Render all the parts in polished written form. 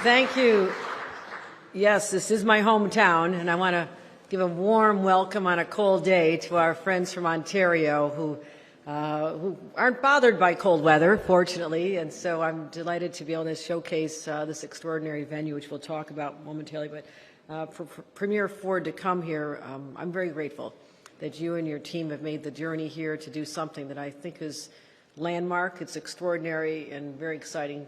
Thank you. Yes, this is my hometown, and I want to give a warm welcome on a cold day to our friends from Ontario who aren't bothered by cold weather, fortunately, and so I'm delighted to be able to showcase this extraordinary venue, which we'll talk about momentarily. But for Premier Ford to come here, I'm very grateful that you and your team have made the journey here to do something that I think is landmark. It's extraordinary and very exciting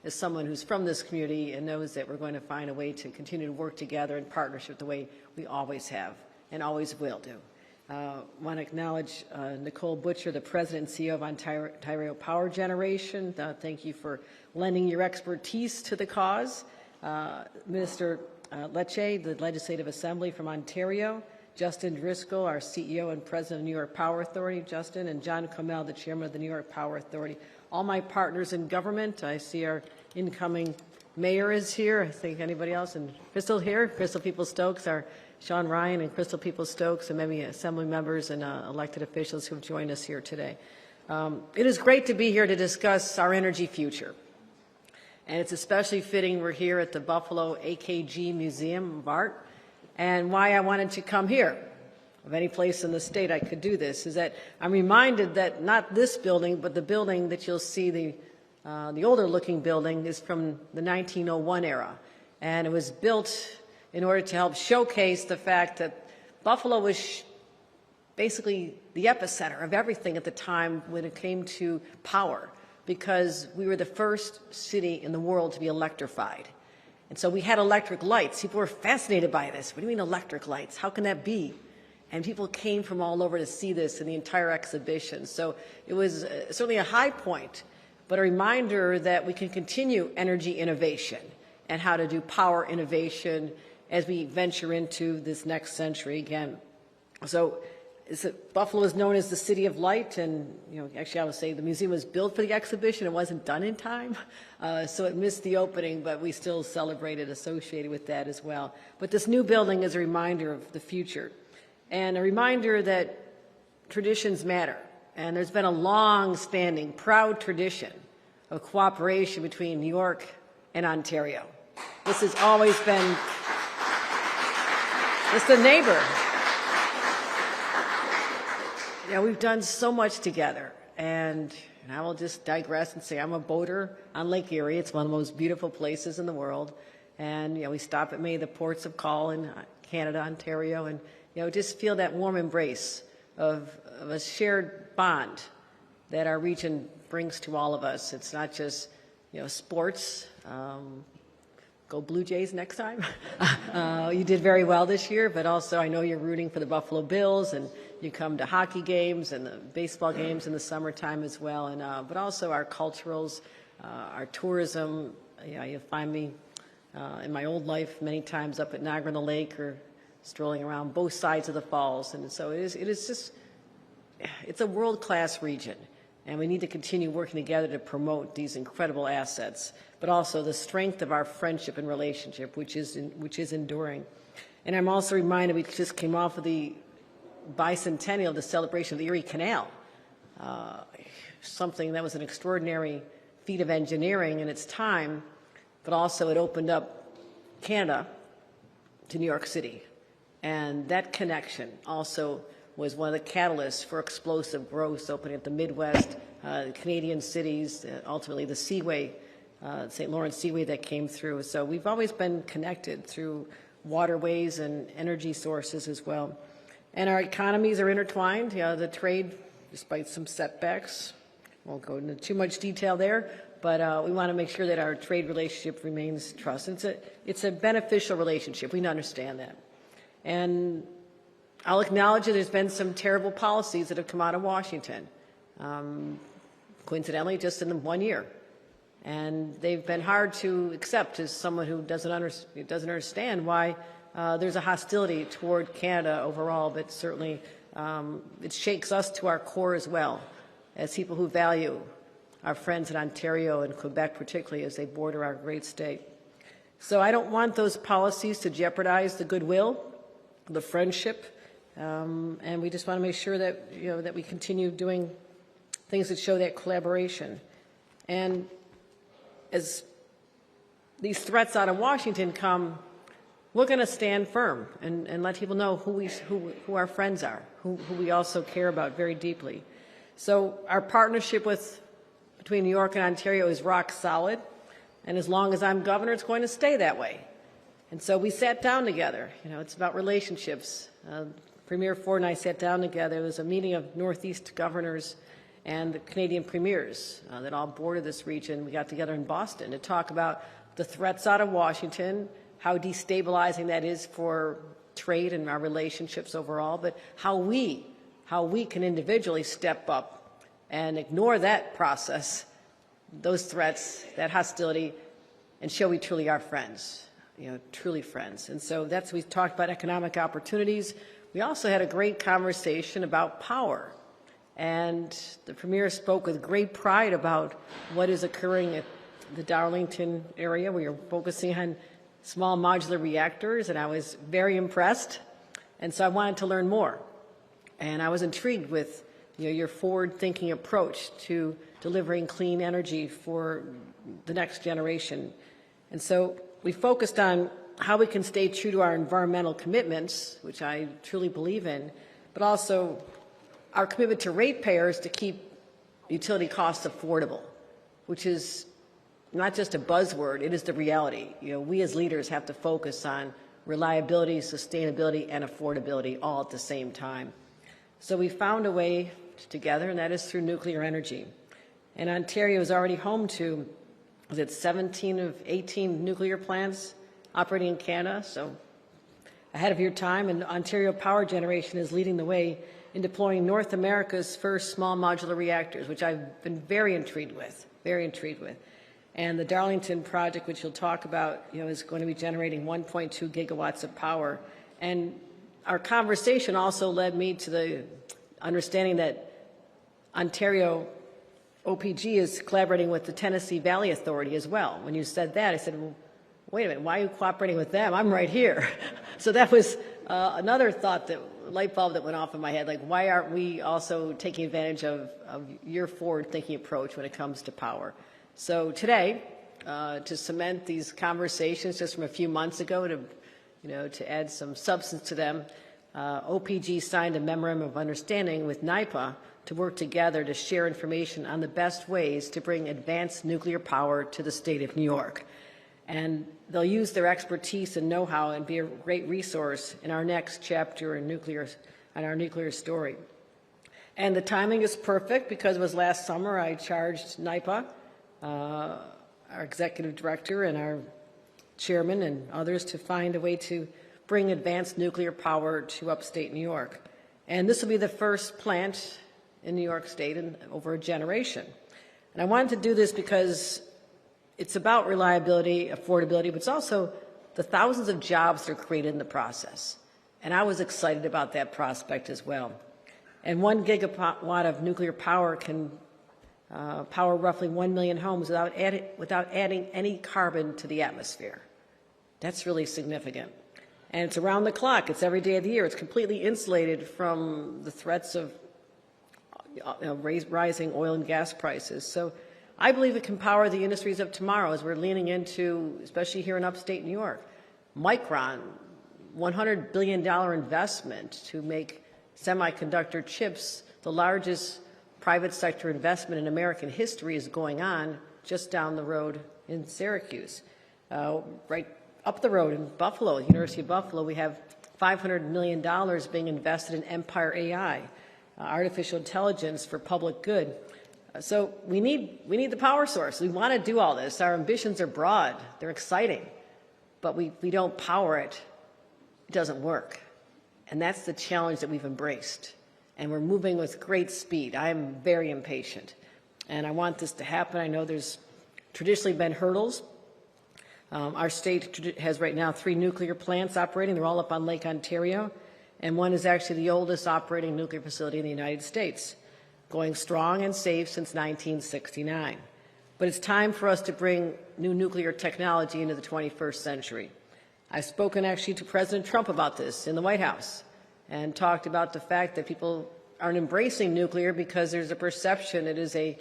as someone who's from this community and knows that we're going to find a way to continue to work together in partnership the way we always have and always will do. I want to acknowledge Nicole Butcher, the President and CEO of Ontario Power Generation. Thank you for lending your expertise to the cause. Minister Lecce, the Legislative Assembly from Ontario. Justin Driscoll, our CEO and President of New York Power Authority, Justin, and John Comel, the Chairman of the New York Power Authority. All my partners in government. I see our incoming mayor is here. I think anybody else? And Crystal here, Crystal Peoples-Stokes, our Sean Ryan and Crystal Peoples-Stokes, and many assembly members and elected officials who have joined us here today. It is great to be here to discuss our energy future. And it's especially fitting we're here at the Buffalo AKG Museum of Art. And why I wanted to come here, of any place in the state I could do this, is that I'm reminded that not this building, but the building that you'll see, the older looking building, is from the 1901 era. And it was built in order to help showcase the fact that Buffalo was basically the epicenter of everything at the time when it came to power, because we were the first city in the world to be electrified. And so we had electric lights. People were fascinated by this. What do you mean electric lights? How can that be? And people came from all over to see this in the entire exhibition. So it was certainly a high point, but a reminder that we can continue energy innovation and how to do power innovation as we venture into this next century again. So Buffalo is known as the City of Light, and actually I would say the museum was built for the exhibition. It wasn't done in time, so it missed the opening, but we still celebrated associated with that as well. But this new building is a reminder of the future, and a reminder that traditions matter. And there's been a long-standing, proud tradition of cooperation between New York and Ontario. This has always been just a neighbor. We've done so much together, and I will just digress and say I'm a boater on Lake Erie. It's one of the most beautiful places in the world, and we stop at many of the ports of call in Canada, Ontario, and just feel that warm embrace of a shared bond that our region brings to all of us. It's not just sports. Go Blue Jays next time. You did very well this year, but also I know you're rooting for the Buffalo Bills, and you come to hockey games and the baseball games in the summertime as well. And but also our culturals, our tourism. You find me in my old life many times up at Niagara-on-the-Lake or strolling around both sides of the falls. And so it's a world-class region. And we need to continue working together to promote these incredible assets, but also the strength of our friendship and relationship, which is enduring. And I'm also reminded we just came off of the bicentennial of the celebration of the Erie Canal, something that was an extraordinary feat of engineering in its time, but also it opened up Canada to New York City. And that connection also was one of the catalysts for explosive growth, opening up the Midwest, Canadian cities, ultimately the Seaway, St. Lawrence Seaway that came through. So we've always been connected through waterways and energy sources as well. And our economies are intertwined. The trade, despite some setbacks, won't go into too much detail there, but we want to make sure that our trade relationship remains trusted. It's a beneficial relationship. We understand that. And I'll acknowledge that there's been some terrible policies that have come out of Washington, coincidentally just in 1 year. And they've been hard to accept as someone who doesn't understand why there's a hostility toward Canada overall, but certainly it shakes us to our core as well, as people who value our friends in Ontario and Quebec particularly as they border our great state. So I don't want those policies to jeopardize the goodwill, the friendship, and we just want to make sure that that we continue doing things that show that collaboration. And as these threats out of Washington come, we're going to stand firm and let people know who our friends are, who we also care about very deeply. So our partnership between New York and Ontario is rock solid, and as long as I'm governor, it's going to stay that way. And so we sat down together. You know, it's about relationships. Premier Ford and I sat down together. There was a meeting of Northeast governors and the Canadian premiers that all border this region. We got together in Boston to talk about the threats out of Washington, how destabilizing that is for trade and our relationships overall, but how we can individually step up and ignore that process, those threats, that hostility, and show we truly are friends, you know, truly friends. And so we talked about economic opportunities. We also had a great conversation about power. And the Premier spoke with great pride about what is occurring at the Darlington area. We are focusing on small modular reactors, and I was very impressed. And so I wanted to learn more. And I was intrigued with your forward-thinking approach to delivering clean energy for the next generation. And so we focused on how we can stay true to our environmental commitments, which I truly believe in, but also our commitment to ratepayers to keep utility costs affordable, which is not just a buzzword, it is the reality. You know, we as leaders have to focus on reliability, sustainability, and affordability all at the same time. So we found a way together, and that is through nuclear energy. And Ontario is already home to, 17 of 18 nuclear plants operating in Canada, so ahead of your time, and Ontario Power Generation is leading the way in deploying North America's first small modular reactors, which I've been very intrigued with. And the Darlington project, which you'll talk about, is going to be generating 1.2 gigawatts of power. And our conversation also led me to the understanding that Ontario OPG is collaborating with the Tennessee Valley Authority as well. When you said that, I said, well, wait a minute, why are you cooperating with them? I'm right here. So that was another light bulb that went off in my head, like why aren't we also taking advantage of your forward-thinking approach when it comes to power? So today, to cement these conversations just from a few months ago, to add some substance to them, OPG signed a memorandum of understanding with NYPA to work together to share information on the best ways to bring advanced nuclear power to the state of New York. And they'll use their expertise and know-how and be a great resource in our next chapter in our nuclear story. And the timing is perfect because it was last summer I charged NYPA, our executive director and our chairman and others to find a way to bring advanced nuclear power to upstate New York. And this will be the first plant in New York State in over a generation. And I wanted to do this because it's about reliability, affordability, but it's also the thousands of jobs that are created in the process. And I was excited about that prospect as well. And 1 gigawatt of nuclear power can power roughly 1 million homes without adding any carbon to the atmosphere. That's really significant. And it's around the clock. It's every day of the year. It's completely insulated from the threats of rising oil and gas prices. So I believe it can power the industries of tomorrow as we're leaning into, especially here in upstate New York. Micron, $100 billion investment to make semiconductor chips. The largest private sector investment in American history is going on just down the road in Syracuse. Right up the road in Buffalo, University of Buffalo, we have $500 million being invested in Empire AI, artificial intelligence for public good. So we need the power source. We want to do all this. Our ambitions are broad. They're exciting. But we don't power it. It doesn't work. And that's the challenge that we've embraced. And we're moving with great speed. I am very impatient. And I want this to happen. I know there's traditionally been hurdles. Our state has right now 3 nuclear plants operating. They're all up on Lake Ontario. And one is actually the oldest operating nuclear facility in the United States, going strong and safe since 1969. But it's time for us to bring new nuclear technology into the 21st century. I've spoken actually to President Trump about this in the White House and talked about the fact that people aren't embracing nuclear because there's a perception it is a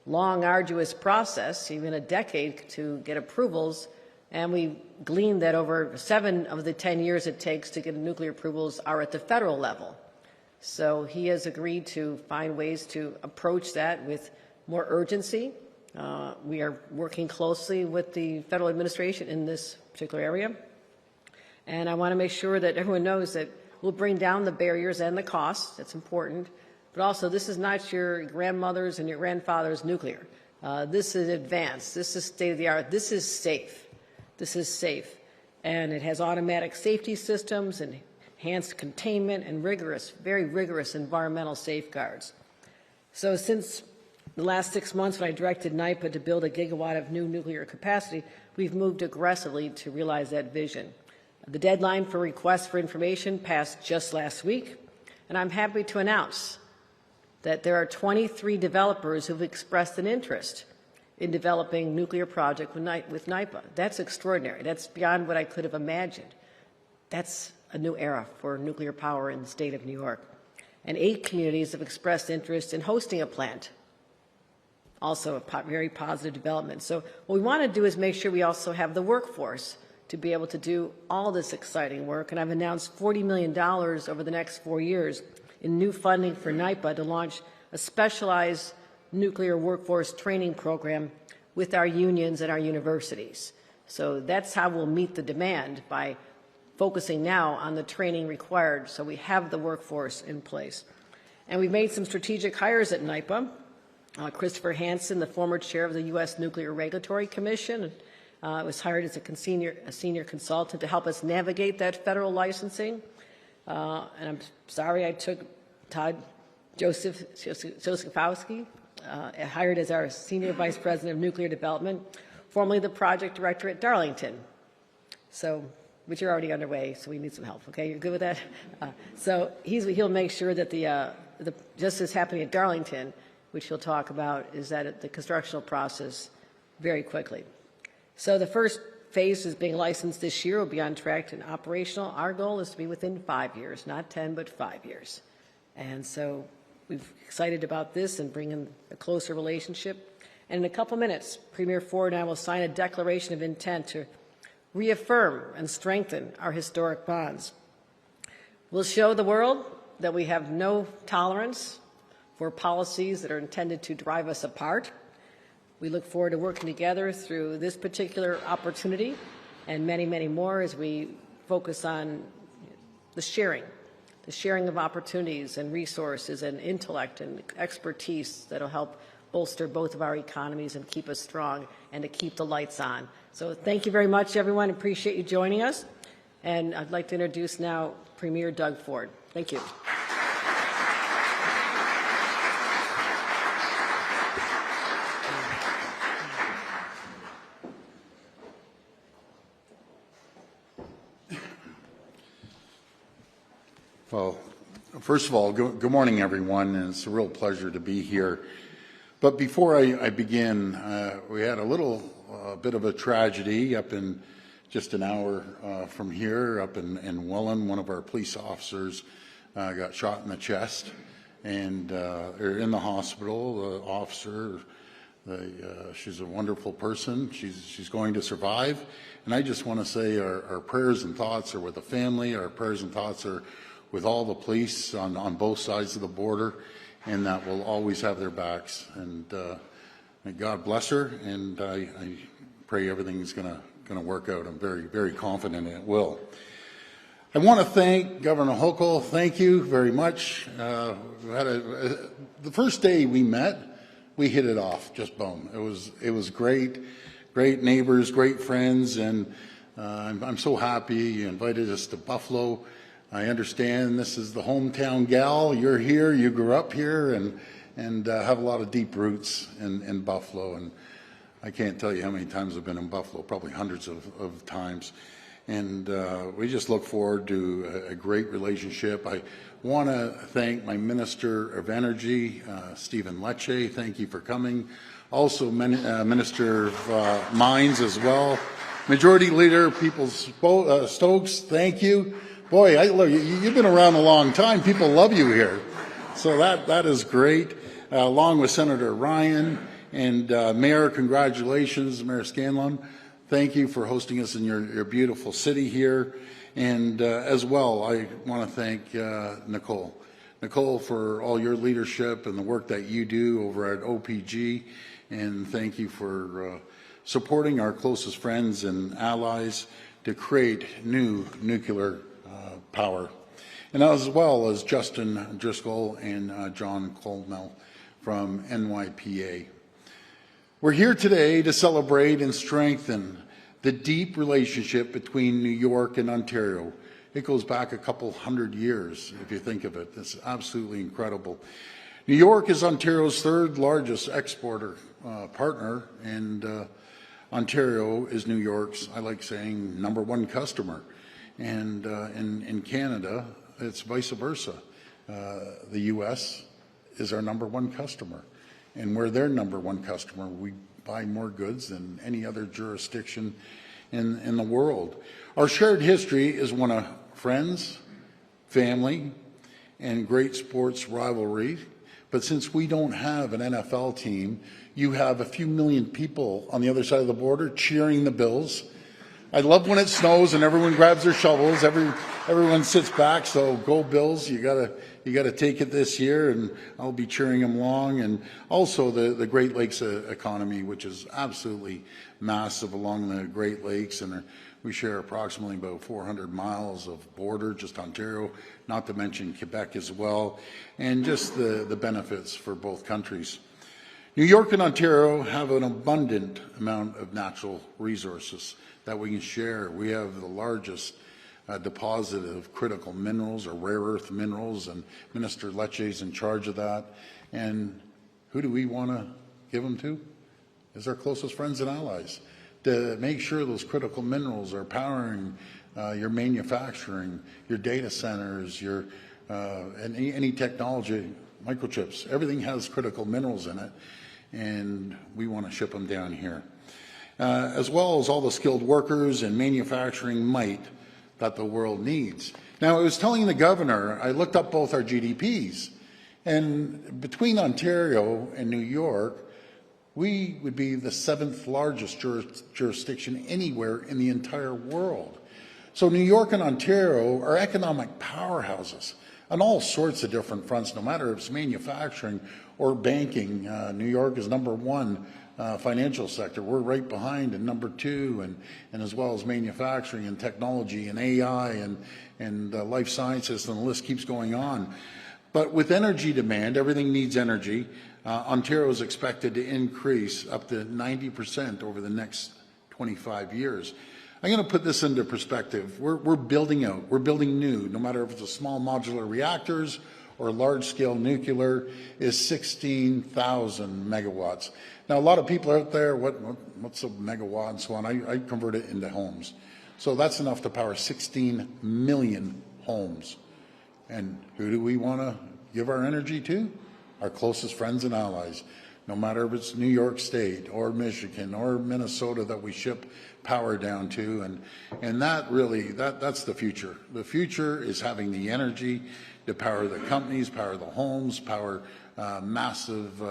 long, arduous process, even a decade, to get approvals, And we gleaned that over 7 of the 10 years it takes to get nuclear approvals are at the federal level. So he has agreed to find ways to approach that with more urgency. We are working closely with the federal administration in this particular area. And I want to make sure that everyone knows that we'll bring down the barriers and the costs. That's important. But also, this is not your grandmother's and your grandfather's nuclear. This is advanced. This is state-of-the-art. This is safe. This is safe. And it has automatic safety systems and enhanced containment and rigorous, very rigorous environmental safeguards. So since the last 6 months when I directed NYPA to build 1 gigawatt of new nuclear capacity, we've moved aggressively to realize that vision. The deadline for requests for information passed just last week, and I'm happy to announce that there are 23 developers who've expressed an interest in developing nuclear project with NYPA. That's extraordinary. That's beyond what I could have imagined. That's a new era for nuclear power in the state of New York. And 8 communities have expressed interest in hosting a plant. Also a very positive development. So what we want to do is make sure we also have the workforce to be able to do all this exciting work. And I've announced $40 million over the next 4 years in new funding for NYPA to launch a specialized nuclear workforce training program with our unions and our universities. So that's how we'll meet the demand, by focusing now on the training required so we have the workforce in place. And we've made some strategic hires at NYPA. Christopher Hansen, the former chair of the U.S. Nuclear Regulatory Commission, was hired as a senior consultant to help us navigate that federal licensing. And I'm sorry I took Todd Josephowski, hired as our Senior Vice President of Nuclear Development, formerly the Project Director at Darlington. But you're already underway, so we need some help, okay? You're good with that? So he'll make sure that just as happening at Darlington, which he'll talk about, is that the constructional process very quickly. So the first phase is being licensed this year. Will be on track and operational. Our goal is to be within 5 years, not 10, but 5 years. And so we're excited about this and bringing a closer relationship. And in a couple minutes, Premier Ford and I will sign a declaration of intent to reaffirm and strengthen our historic bonds. We'll show the world that we have no tolerance for policies that are intended to drive us apart. We look forward to working together through this particular opportunity and many, many more as we focus on the sharing of opportunities and resources and intellect and expertise that will help bolster both of our economies and keep us strong and to keep the lights on. So thank you very much, everyone. Appreciate you joining us. And I'd like to introduce now Premier Doug Ford. Thank you. Well, first of all, good morning, everyone. And it's a real pleasure to be here. But before I begin, we had a little bit of a tragedy up in just an hour from here, up in Welland. One of our police officers got shot in the chest, and they're in the hospital. The officer, she's a wonderful person. She's going to survive. And I just want to say our prayers and thoughts are with the family. Our prayers and thoughts are with all the police on both sides of the border, and that we'll always have their backs. And may God bless her, and I pray everything's going to work out. I'm very, very confident it will. I want to thank Governor Hochul. Thank you very much. The first day we met, we hit it off, just boom. It was great neighbors, great friends, and I'm so happy you invited us to Buffalo. I understand this is the hometown gal. You're here, you grew up here, and have a lot of deep roots in Buffalo. And I can't tell you how many times I've been in Buffalo, probably hundreds of times. And we just look forward to a great relationship. I want to thank my Minister of Energy, Stephen Lecce. Thank you for coming. Also, Minister of Mines as well. Majority Leader Stokes, thank you. Boy, look, you've been around a long time. People love you here. So that is great. Along with Senator Ryan and Mayor, congratulations, Mayor Scanlon. thank you for hosting us in your beautiful city here. And as well, I want to thank Nicole. Nicole, for all your leadership and the work that you do over at OPG. And thank you for supporting our closest friends and allies to create new nuclear power. And as well as Justin Driscoll and John Colmell from NYPA. We're here today to celebrate and strengthen the deep relationship between New York and Ontario. It goes back a couple hundred years, if you think of it. It's absolutely incredible. New York is Ontario's third largest exporter partner, and Ontario is New York's, I like saying, number one customer. And in Canada, it's vice versa. The U.S. is our number one customer, and we're their number one customer. We buy more goods than any other jurisdiction in the world. Our shared history is one of friends, family, and great sports rivalry. But since we don't have an NFL team, you have a few million people on the other side of the border cheering the Bills. I love when it snows and everyone grabs their shovels. Everyone sits back. So go Bills! You gotta take it this year, and I'll be cheering them along. And also the Great Lakes economy, which is absolutely massive along the Great Lakes, and we share approximately about 400 miles of border, just Ontario, not to mention Quebec as well, and just the benefits for both countries. New York and Ontario have an abundant amount of natural resources that we can share. We have the largest deposit of critical minerals or rare earth minerals, and Minister Lecce is in charge of that. And who do we want to give them to? Is our closest friends and allies, to make sure those critical minerals are powering your manufacturing, your data centers, your and any technology, microchips. Everything has critical minerals in it, and we want to ship them down here. As well as all the skilled workers and manufacturing might that the world needs. Now, I was telling the governor, I looked up both our GDPs, and between Ontario and New York, we would be the 7th largest jurisdiction anywhere in the entire world. So New York and Ontario are economic powerhouses on all sorts of different fronts, no matter if it's manufacturing or banking. New York is number one financial sector. We're right behind in number 2, and as well as manufacturing and technology and AI and life sciences, and the list keeps going on. But with energy demand, everything needs energy. Ontario is expected to increase up to 90% over the next 25 years. I'm going to put this into perspective. We're building out, we're building new, no matter if it's a small modular reactors or large-scale nuclear, is 16,000 megawatts. Now, a lot of people out there, what's a megawatt and so on? I convert it into homes. So that's enough to power 16 million homes. And who do we want to give our energy to? Our closest friends and allies. No matter if it's New York State or Michigan or Minnesota that we ship power down to, and that really, that's the future. The future is having the energy to power the companies, power the homes, power massive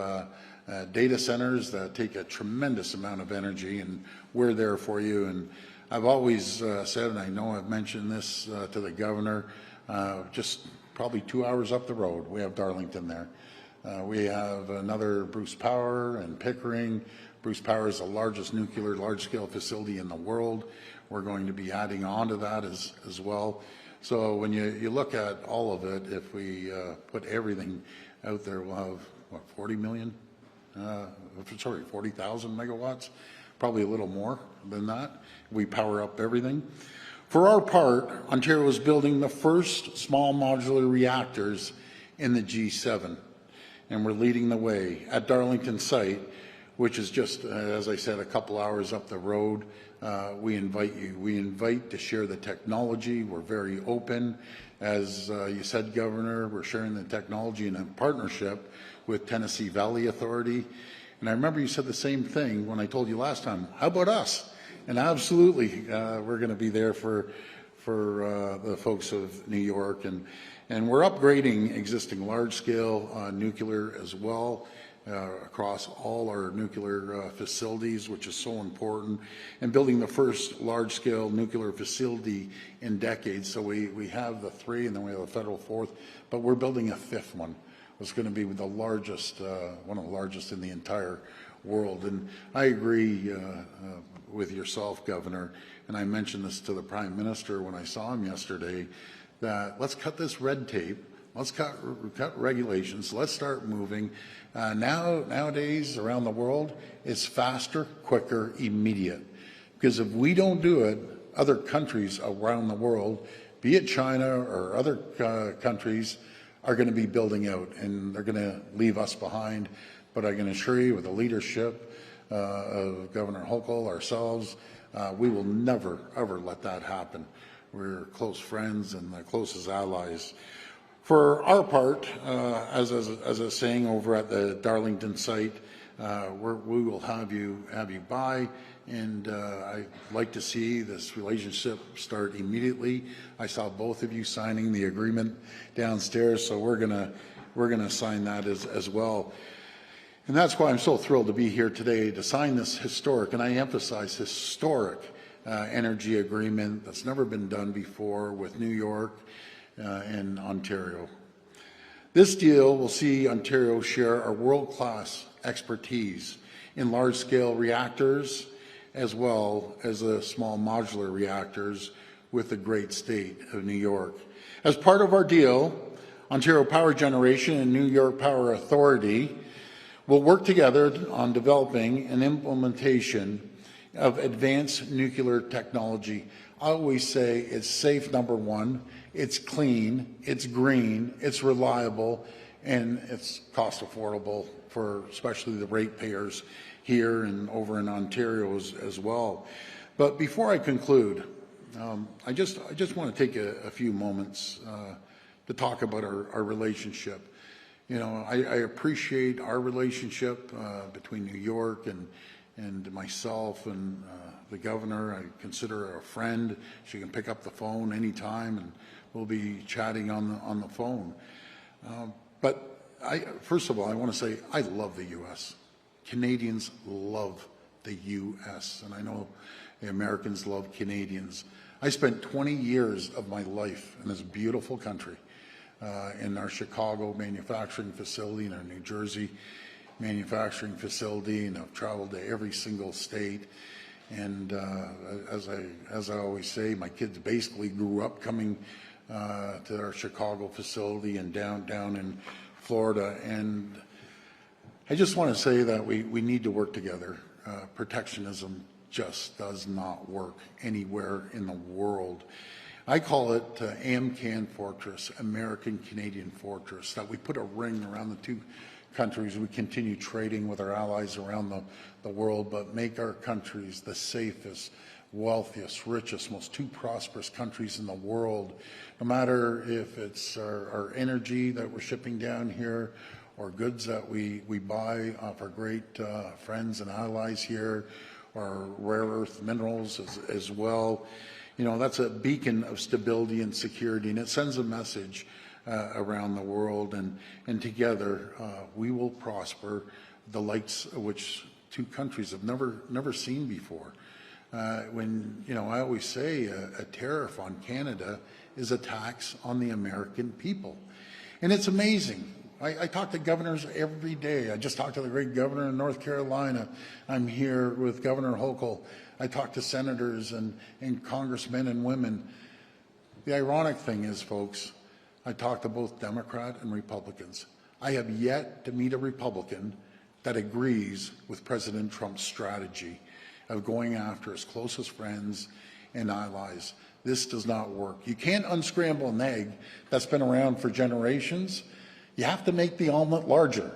data centers that take a tremendous amount of energy, and we're there for you. And I've always said, and I know I've mentioned this to the governor, just probably 2 hours up the road, we have Darlington there. We have another Bruce Power and Pickering. Bruce Power is the largest nuclear large-scale facility in the world. We're going to be adding on to that as well. So when you look at all of it, if we put everything out there, we'll have, what, 40,000 megawatts, probably a little more than that. We power up everything. For our part, Ontario is building the first small modular reactors in the G7. And we're leading the way at Darlington site, which is just, as I said, a couple hours up the road. We invite you. We invite to share the technology. We're very open. As you said, Governor, we're sharing the technology in a partnership with Tennessee Valley Authority. And I remember you said the same thing when I told you last time. How about us? And absolutely, we're going to be there for the folks of New York. And we're upgrading existing large-scale nuclear as well. across all our nuclear facilities, which is so important, and building the first large-scale nuclear facility in decades. So we have the 3, and then we have a federal 4th, but we're building a 5th one. It's going to be the largest, one of the largest in the entire world. And I agree with yourself, Governor, and I mentioned this to the Prime Minister when I saw him yesterday, that let's cut this red tape, let's cut regulations, let's start moving. Nowadays, around the world, it's faster, quicker, immediate. Because if we don't do it, other countries around the world, be it China or other countries, are going to be building out, and they're going to leave us behind. But I can assure you, with the leadership of Governor Hochul, ourselves, we will never, ever let that happen. We're close friends and the closest allies. For our part, as I was saying over at the Darlington site, we will have you by, and I'd like to see this relationship start immediately. I saw both of you signing the agreement downstairs, so we're gonna sign that as well. And that's why I'm so thrilled to be here today to sign this historic, and I emphasize historic, energy agreement that's never been done before with New York and Ontario. This deal will see Ontario share our world-class expertise in large-scale reactors as well as the small modular reactors with the great state of New York. As part of our deal, Ontario Power Generation and New York Power Authority will work together on developing an implementation of advanced nuclear technology. I always say it's safe, number one, it's clean, it's green, it's reliable, and it's cost affordable for especially the ratepayers here and over in Ontario as well. But before I conclude, I just want to take a few moments to talk about our relationship. You know, I appreciate our relationship between New York and myself and the governor. I consider her a friend. She can pick up the phone anytime, and we'll be chatting on the phone. But first of all, I want to say I love the U.S. Canadians love the U.S., and I know the Americans love Canadians. I spent 20 years of my life in this beautiful country, in our Chicago manufacturing facility, in our New Jersey manufacturing facility, and I've traveled to every single state. And as I always say, my kids basically grew up coming to our Chicago facility and down in Florida. And I just want to say that we need to work together. Protectionism just does not work anywhere in the world. I call it AMCAN Fortress, American Canadian Fortress, that we put a ring around the two countries. We continue trading with our allies around the world, but make our countries the safest, wealthiest, richest, most two prosperous countries in the world. No matter if it's our energy that we're shipping down here or goods that we buy off our great friends and allies here, or rare earth minerals as well. You know, that's a beacon of stability and security, and it sends a message around the world, and together we will prosper, the likes of which two countries have never seen before. When, you know, I always say a tariff on Canada is a tax on the American people. And it's amazing. I talk to governors every day. I just talked to the great governor in North Carolina. I'm here with Governor Hochul. I talk to senators and congressmen and women. The ironic thing is, folks, I talk to both Democrat and Republicans. I have yet to meet a Republican that agrees with President Trump's strategy of going after his closest friends and allies. This does not work. You can't unscramble an egg that's been around for generations. You have to make the omelet larger,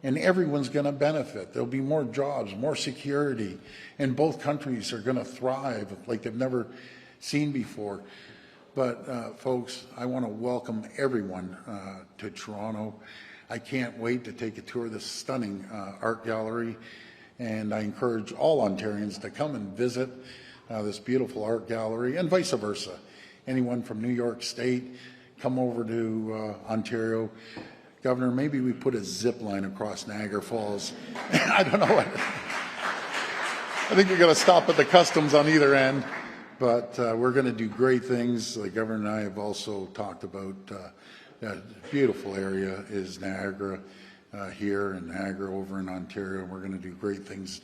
and everyone's going to benefit. There'll be more jobs, more security, and both countries are going to thrive like they've never seen before. But folks, I want to welcome everyone to Toronto. I can't wait to take a tour of this stunning art gallery, and I encourage all Ontarians to come and visit this beautiful art gallery, and vice versa. Anyone from New York State, come over to Ontario. Governor, maybe we put a zip line across Niagara Falls. I don't know what. I think we're going to stop at the customs on either end, but we're going to do great things. The Governor and I have also talked about a beautiful area is Niagara here and Niagara over in Ontario. We're going to do great things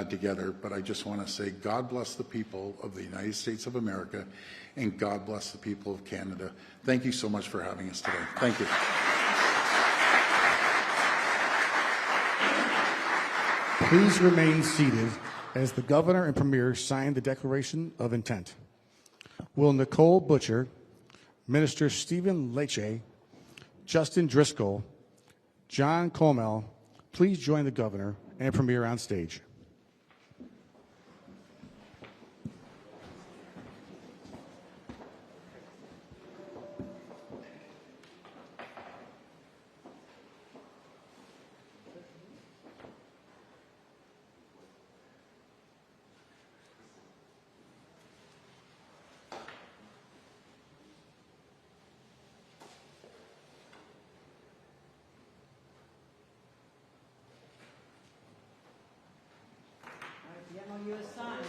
together, but I just want to say God bless the people of the United States of America and God bless the people of Canada. Thank you so much for having us today. Thank you. Please remain seated as the Governor and Premier sign the Declaration of Intent. Will Nicole Butcher, Minister Stephen Lecce, Justin Driscoll, John Comel, please join the Governor and Premier on stage. The MOU is signed.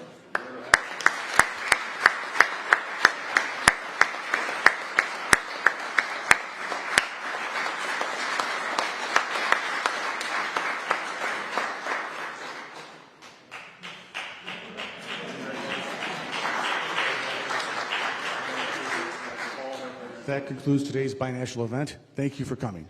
That concludes today's binational event. Thank you for coming.